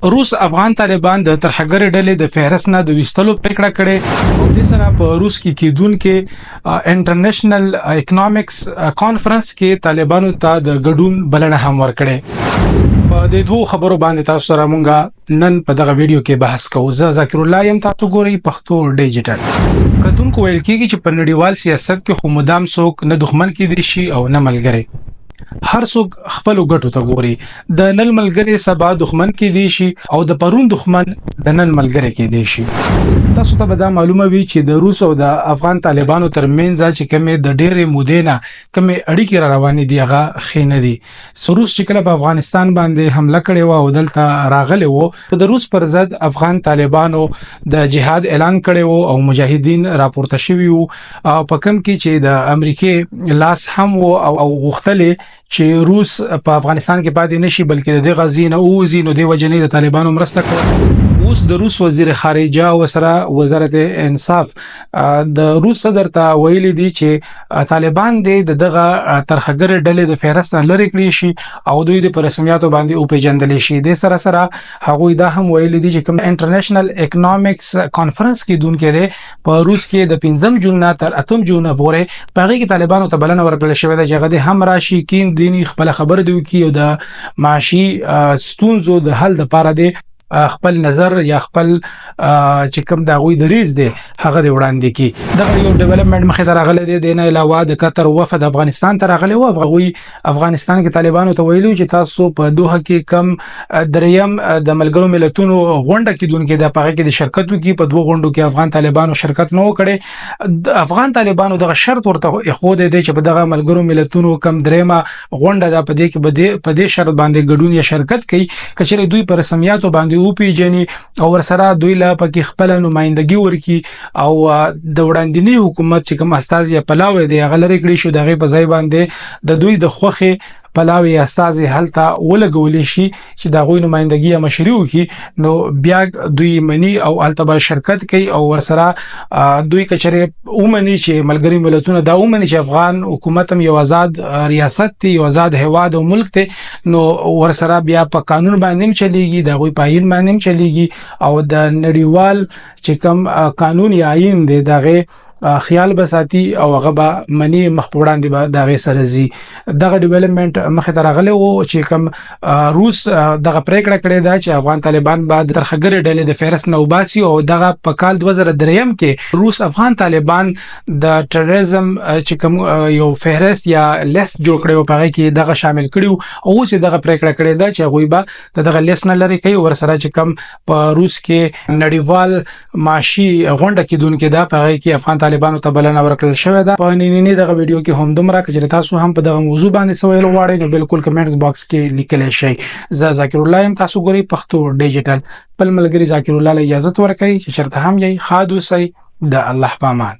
روس افغان طالبان د ترهګر ډلې د فهرست نه د وستلو پریکړه کړې او د سره په روس کې کېدونکو انټرنیشنل اکونومکس کانفرنس کې طالبانو ته د ګډون بلنه هم ورکړې. په دې دوه خبرو باندې تاسو سره مونږه نن په دغه ویډیو کې بحث کوو. زه ذاکر الله یم، تاسو ګورئ پښتو ډیجیټل. کتونکو ویل کېږي چې په نړیوال سیاست کې خو مدام څوک نه دښمن کېدی شي او نه ملګری. هر څوک خپل ګټو ته ګوري. د نن ملګری سبا دښمن کې دی شي او د پرون دښمن د نن ملګری کې دی شي. تاسو ته به دا معلومه وي چې د روس او د افغان طالبانو ترمنځ چې کومه د ډېرې مودې نه کومه اړیکې را روانې دي هغه ښه نه دي. روس چې کله په افغانستان باندې حمله کړې و او دلته راغلي و، د روس پر ضد افغان طالبانو د جهاد اعلان کړی و او مجاهدین راپورته شوي وو په کوم کې چې د امریکای لاس هم و او غوښتلې چې روس په افغانستان کې پاتې نشي بلکې د غزې نه اوزي. نو د وجنې د طالبانو مرسته کوي. اوس د روس وزیر خارجه او سره وزارت انصاف د روس صدر ته ویلي دي چې طالبان دغه ترهګر ډلې د فهرست نه لري کړی شي او دوی د رسمیاتو باندې او پیژندل شي. د سره سره هغه دا هم ویلي دي چې کوم انټرنیشنل اکونومکس کانفرنس کې دونکو دی په روس کې د 15 جون نه تر 8 جون پورې پغې کې طالبانو ته بلنه ورکړل شوې ده چې هغه د هم راشي کین دینی خپل خبر دی کی او د معاشي ستونزو د حل لپاره دی خپل نظر یا خپل چې کوم د غوي دریز دی هغه دی وړاندې کی. د یو ډیولپمنٹ مخې ته راغلی دی. د نه علاوه د قطر وفد افغانستان ته راغلی و. غوي افغانستان کې طالبانو ته ویلو چې تاسو په دوه کې کم دریم د ملګرو ملتونو غونډه کې دونکو د پغه کې د شرکت وکي. په دوه غونډو کې افغان طالبانو شرکت نه وکړي. د افغان طالبانو دغه شرط ورته خو دی چې په دغه ملګرو ملتونو کم دریمه غونډه د پدې کې په دې شرط باندې ګډون یا شرکت کوي کچره دوی پر رسمیاتو باندې او پیجنې او ورسره دوی لا پکې خپل نمائندګي ورکي او د وړاندینی حکومت چې کوم استازي پلاوي دی غلري کړی شو دغه په ځای باندې د دوی د خوخه پلاوي استازي حالت ولګول شي چې دا غوي نمائندګي یا مشري وکي. نو بیا دوی منی او التبا شرکت کوي او ورسره دوی کچره اومني چې ملګری ملتونه دا اومني چې افغان حکومت هم یو آزاد ریاست دی، یو آزاد هواد او ملک دی. نو ورسره بیا په قانون باندې چلیږي، دا غوي پاین باندې چلیږي او د نړیوال چې کوم قانون یا آئین دی دغه خیال بساتی او هغه منی مخ په وړاندې به دغه سره زی. دغه ډیولپمنٹ مخه ترغله او چې کوم روس دغه پریکړه کړې ده چې افغان طالبان بعد ترهګر ډلې د فهرست نه وباسي او دغه په کال 2003 کې روس افغان طالبان د ټیرریزم چې کوم یو فهرست یا لیست جوړ کړو په هغه کې دغه شامل کړو او چې دغه پریکړه کړې ده چې غوي به دغه لیست نه لري کوي. ورسره چې کوم په روس کې نړیوال معاشي غونډه کې دونکو دا په هغه کې افغان طالبانو ته بلنه ورکړل شوې ده. په نننی دغه ویډیو کې هم دومره چې تاسو هم په دغه موضوع باندې سوال غواړئ نو بالکل کمنټس باکس کې لیکلی شئ. زه ذاکر الله یم، تاسو ګورئ پښتو ډیجیټل. خپل ملګری ذاکر الله له اجازه ورکړئ چې چرته هم یې خاد اوسئ. د الله پامان.